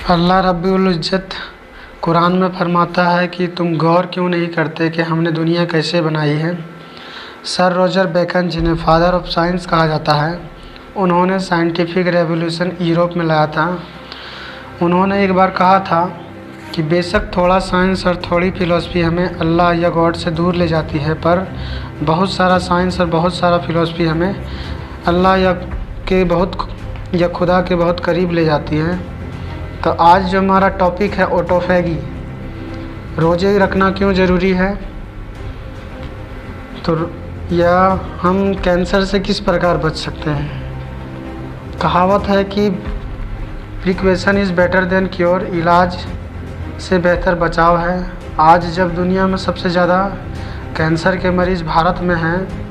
अल्लाह रब्बुल इज़्ज़त कुरान में फरमाता है कि तुम गौर क्यों नहीं करते कि हमने दुनिया कैसे बनाई है। सर रोजर बेकन, जिन्हें फादर ऑफ साइंस कहा जाता है, उन्होंने साइंटिफिक रेवोल्यूशन यूरोप में लाया था। उन्होंने एक बार कहा था कि बेशक थोड़ा साइंस और थोड़ी फ़िलॉसफी हमें अल्लाह या गॉड से दूर ले जाती है, पर बहुत सारा साइंस और बहुत सारा फ़िलॉसफी हमें अल्लाह या खुदा के बहुत करीब ले जाती है। तो आज जो हमारा टॉपिक है ऑटोफैगी, रोज़े रखना क्यों ज़रूरी है, तो या हम कैंसर से किस प्रकार बच सकते हैं। कहावत है कि प्रिकवेशन इज़ बेटर देन क्योर, इलाज से बेहतर बचाव है। आज जब दुनिया में सबसे ज़्यादा कैंसर के मरीज़ भारत में हैं,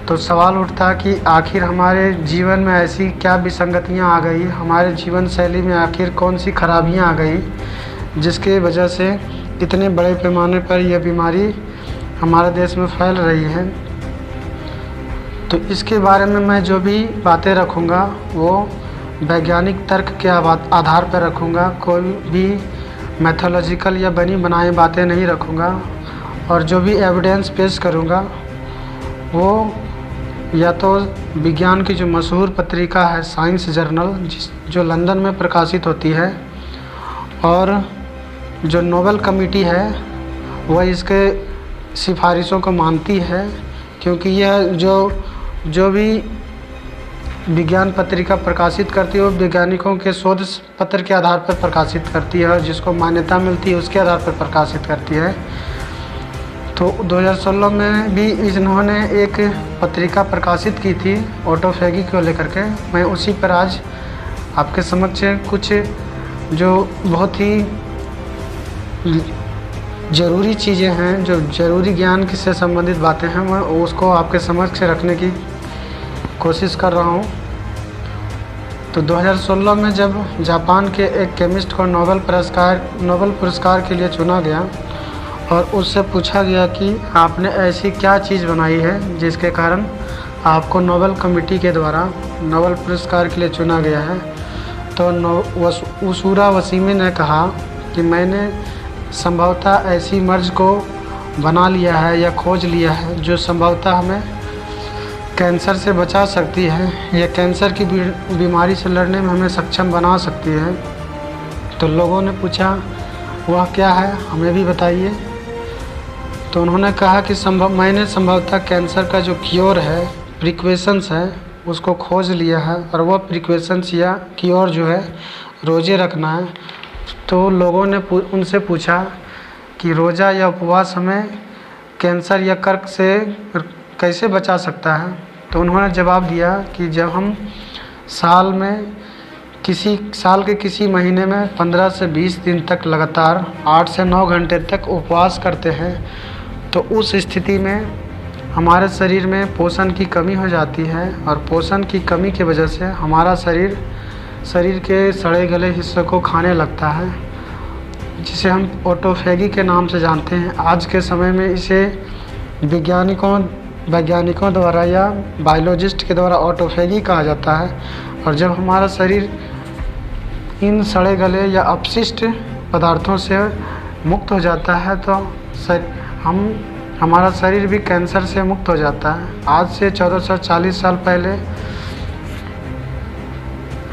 तो सवाल उठता कि आखिर हमारे जीवन में ऐसी क्या विसंगतियां आ गई, हमारे जीवन शैली में आखिर कौन सी खराबियां आ गई, जिसके वजह से इतने बड़े पैमाने पर यह बीमारी हमारे देश में फैल रही है। तो इसके बारे में मैं जो भी बातें रखूँगा वो वैज्ञानिक तर्क के आधार पर रखूँगा। कोई भी मैथोलॉजिकल या बनी बनाई बातें नहीं रखूँगा, और जो भी एविडेंस पेश करूँगा वो या तो विज्ञान की जो मशहूर पत्रिका है साइंस जर्नल, जो लंदन में प्रकाशित होती है, और जो नोबेल कमेटी है वह इसके सिफारिशों को मानती है, क्योंकि यह जो भी विज्ञान पत्रिका प्रकाशित करती है वो वैज्ञानिकों के शोध पत्र के आधार पर प्रकाशित करती है, और जिसको मान्यता मिलती है उसके आधार पर प्रकाशित करती है। तो 2016 में भी इन्होंने एक पत्रिका प्रकाशित की थी ऑटोफैगी को लेकर के। मैं उसी पर आज आपके समक्ष कुछ जो बहुत ही ज़रूरी चीज़ें हैं, जो ज़रूरी ज्ञान से संबंधित बातें हैं, मैं उसको आपके समक्ष रखने की कोशिश कर रहा हूँ। तो 2016 में जब जापान के एक केमिस्ट को नोबेल पुरस्कार के लिए चुना गया और उससे पूछा गया कि आपने ऐसी क्या चीज़ बनाई है जिसके कारण आपको नोबेल कमेटी के द्वारा नोबेल पुरस्कार के लिए चुना गया है, तो उसूरा वसीमी ने कहा कि मैंने संभवतः ऐसी मर्ज को बना लिया है या खोज लिया है जो संभवतः हमें कैंसर से बचा सकती है या कैंसर की बीमारी से लड़ने में हमें सक्षम बना सकती है। तो लोगों ने पूछा वह क्या है, हमें भी बताइए। तो उन्होंने कहा कि मैंने संभवतः कैंसर का जो क्योर है, प्रिकॉशंस है, उसको खोज लिया है, और वह प्रिकॉशंस या क्योर जो है रोज़े रखना है। तो लोगों ने उनसे पूछा कि रोज़ा या उपवास हमें कैंसर या कर्क से कैसे बचा सकता है। तो उन्होंने जवाब दिया कि जब हम साल के किसी महीने में 15 से 20 दिन तक लगातार 8 से 9 घंटे तक उपवास करते हैं, तो उस स्थिति में हमारे शरीर में पोषण की कमी हो जाती है, और पोषण की कमी की वजह से हमारा शरीर के सड़े गले हिस्सों को खाने लगता है, जिसे हम ऑटोफैगी के नाम से जानते हैं। आज के समय में इसे वैज्ञानिकों द्वारा या बायोलॉजिस्ट के द्वारा ऑटोफैगी कहा जाता है। और जब हमारा शरीर इन सड़े गले या अपशिष्ट पदार्थों से मुक्त हो जाता है, तो हमारा शरीर भी कैंसर से मुक्त हो जाता है। आज से 1440 साल पहले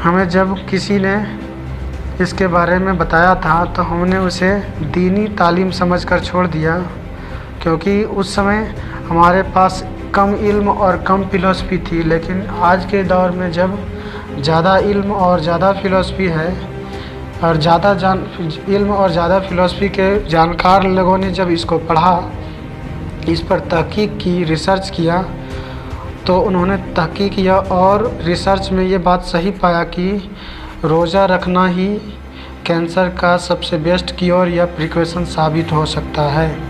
हमें जब किसी ने इसके बारे में बताया था, तो हमने उसे दीनी तालीम समझकर छोड़ दिया, क्योंकि उस समय हमारे पास कम इल्म और कम फ़िलॉसफी थी। लेकिन आज के दौर में जब ज़्यादा इल्म और ज़्यादा फ़िलॉसफी है, और इल्म और ज़्यादा फ़िलॉसफी के जानकार लोगों ने जब इसको पढ़ा, इस पर तहकीक की, रिसर्च किया, तो उन्होंने तहकीक किया और रिसर्च में ये बात सही पाया कि रोज़ा रखना ही कैंसर का सबसे बेस्ट क्योर या प्रिकॉशन साबित हो सकता है।